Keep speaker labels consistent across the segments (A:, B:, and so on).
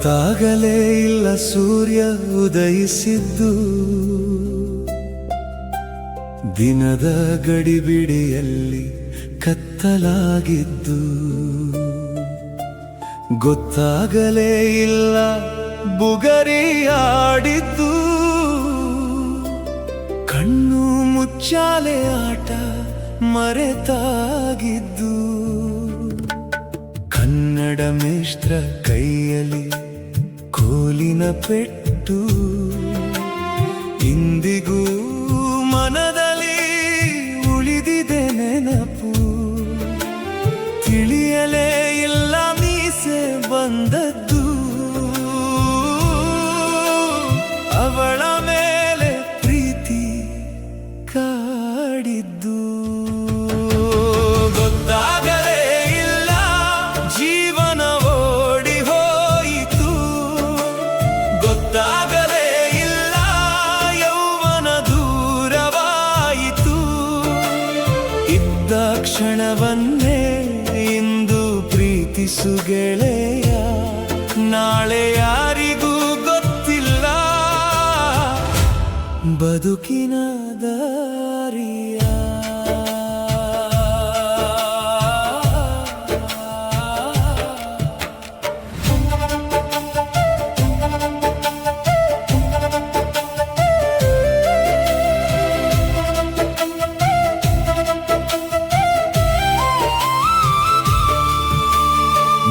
A: ಗೊತ್ತಾಗಲೇ ಇಲ್ಲ ಸೂರ್ಯ ಉದಯಿಸಿದ್ದು, ದಿನದ ಗಡಿಬಿಡಿಯಲ್ಲಿ ಕತ್ತಲಾಗಿದ್ದು. ಗೊತ್ತಾಗಲೇ ಇಲ್ಲ ಬುಗರಿಯಾಡಿದ್ದು, ಕಣ್ಣು ಮುಚ್ಚಾಲೆ ಆಟ ಮರೆತಾಗಿದ್ದು. ಕನ್ನಡ ಮೇಷ್ಟ್ರ ಕೈಯಲ್ಲಿ ಕೋಲಿನ ಪೆಟ್ಟು, ಇಂದಿಗೂ ಮನದಲ್ಲಿ ಉಳಿದಿದೆ ನೆನಪು. ತಿಳಿಯಲೇ ಇಲ್ಲ ಮೀಸೆ ಬಂದದ್ದು, ಅವಳ ಮೇಲೆ ಪ್ರೀತಿ ಕಾಡಿದ್ದು. ಗೊತ್ತಾಗಲೇ ಇಲ್ಲ ಜೀವನ ಓಡಿ ಹೋಯಿತು, ಗೊತ್ತಾಗಲೇ ಇಲ್ಲ ಯೌವನ ದೂರವಾಯಿತು. ಇದ್ದ ಕ್ಷಣವನ್ನೇ ಇಂದು ಪ್ರೀತಿಸು ಗೆಳೆಯ, ನಾಳೆ ಯಾರಿಗೂ ಗೊತ್ತಿಲ್ಲ ಬದುಕಿನ ದಾರಿಯ.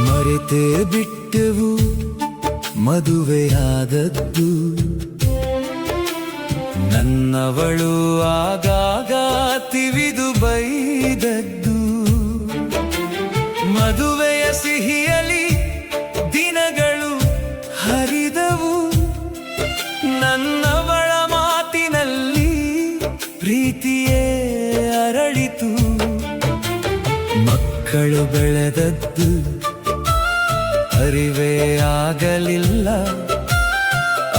A: ಮರೆತೇ ಬಿಟ್ಟೆವು ಮದುವೆಯಾದದ್ದು, ನನ್ನವಳು ಆಗಾಗ ತಿವಿದು ಬೈದದ್ದು. ಮದುವೆಯ ಸಿಹಿಯಲಿ ದಿನಗಳು ಹರಿದವು, ನನ್ನವಳ ಮಾತಿನಲ್ಲಿ ಪ್ರೀತಿಯೇ ಅರಳಿತು. ಮಕ್ಕಳು ಬೆಳೆದದ್ದು ಅರಿವೇ ಆಗಲಿಲ್ಲ,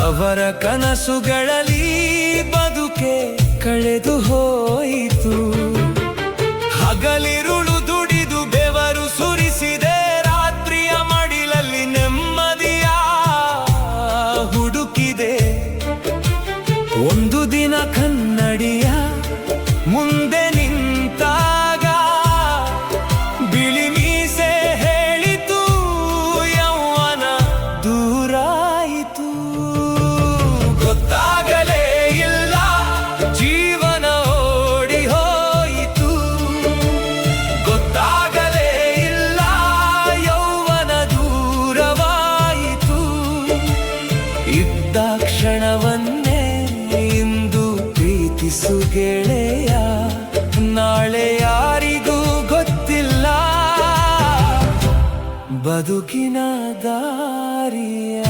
A: ಅವರ ಕನಸುಗಳಲ್ಲಿ ಬದುಕೆ ಕಳೆದು ಹೋಯಿತು. ಹಗಲಿರುಳು ದುಡಿದು ಬೆವರು ಸುರಿಸಿದೆ, ರಾತ್ರಿಯ ಮಡಿಲಲ್ಲಿ ನೆಮ್ಮದಿಯ ಹುಡುಕಿದೆ. ಒಂದು ದಿನ ಕನ್ನಡಿಯ ಮುಂದೆ ನಿಂತಾಗ ಬಿಳಿ ಮೀಸೆ ಹೇಳಿತು, ಯೌವನ ದೂರಾಯಿತು. ಗೊತ್ತಾಗಲೇ ಇಲ್ಲ ಜೀವನ ಓಡಿ ಹೋಯಿತು, ಗೊತ್ತಾಗಲೇ ಇಲ್ಲ ಯೌವನ ದೂರವಾಯಿತು. ಇದ್ದ ಕ್ಷಣವನ್ನೇ ಇಂದು ಪ್ರೀತಿಸು ಗೆಳೆಯ, ನಾಳೆ ಯಾರಿಗೂ ಗೊತ್ತಿಲ್ಲ ಬದುಕಿನ ದಾರಿಯ.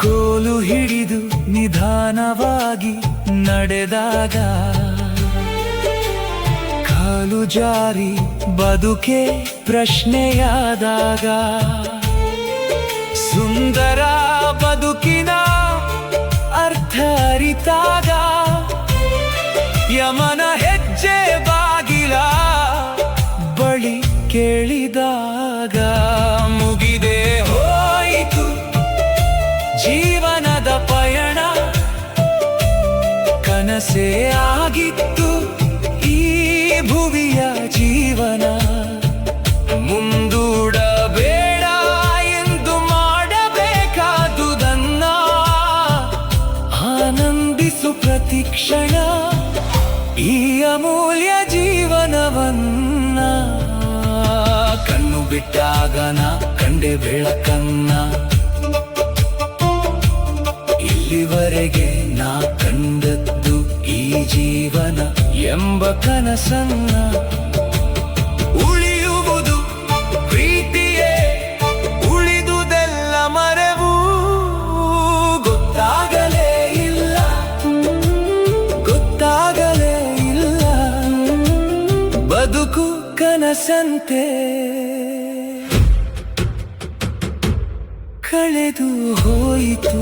A: ಕೋಲು ಹಿಡಿದು ನಿಧಾನವಾಗಿ ನಡೆದಾಗ, ಕಾಲು ಜಾರಿ ಬದುಕೆ ಪ್ರಶ್ನೆಯಾದಾಗ, ಸುಂದರ ಬದುಕಿನ ಅರ್ಥ ಅರಿತಾಗ, ಯಮನ ಹೆಜ್ಜೆ ಬಾಗಿಲ ಬಳಿ ಕೇಳಿದಾಗ, ಮುಗಿದೆ ಹೋಯಿತು ಜೀವನದ ಪಯಣ, ಕನಸೇ ಆಗಿತ್ತು ಈ ಭುವಿಯ ಜೀವನ. ಮುಂದೂಡಬೇಡ ಎಂದು ಮಾಡಬೇಕಾದುದನ್ನ, ಆನಂದಿಸು ಪ್ರತಿಕ್ಷಣ ಈ ಅಮೂಲ್ಯ ಜೀವನವನ್ನ. ಕಣ್ಣು ಬಿಟ್ಟಾಗ ನಾ ಕಂಡೆ ಬೆಳಕನ್ನ, ಇಲ್ಲಿವರೆಗೆ ನಾ ಕಂಡದ್ದು ಈ ಜೀವನ ಎಂಬ ಕನಸನ್ನ. ಉಳಿಯುವುದು ಪ್ರೀತಿಯೇ, ಉಳಿದುದೆಲ್ಲ ಮರೆವು. ಗೊತ್ತಾಗಲೇ ಇಲ್ಲ, ಗೊತ್ತಾಗಲೇ ಇಲ್ಲ ಕನಸಂತೆ ಕಳೆದು ಹೋಯಿತು.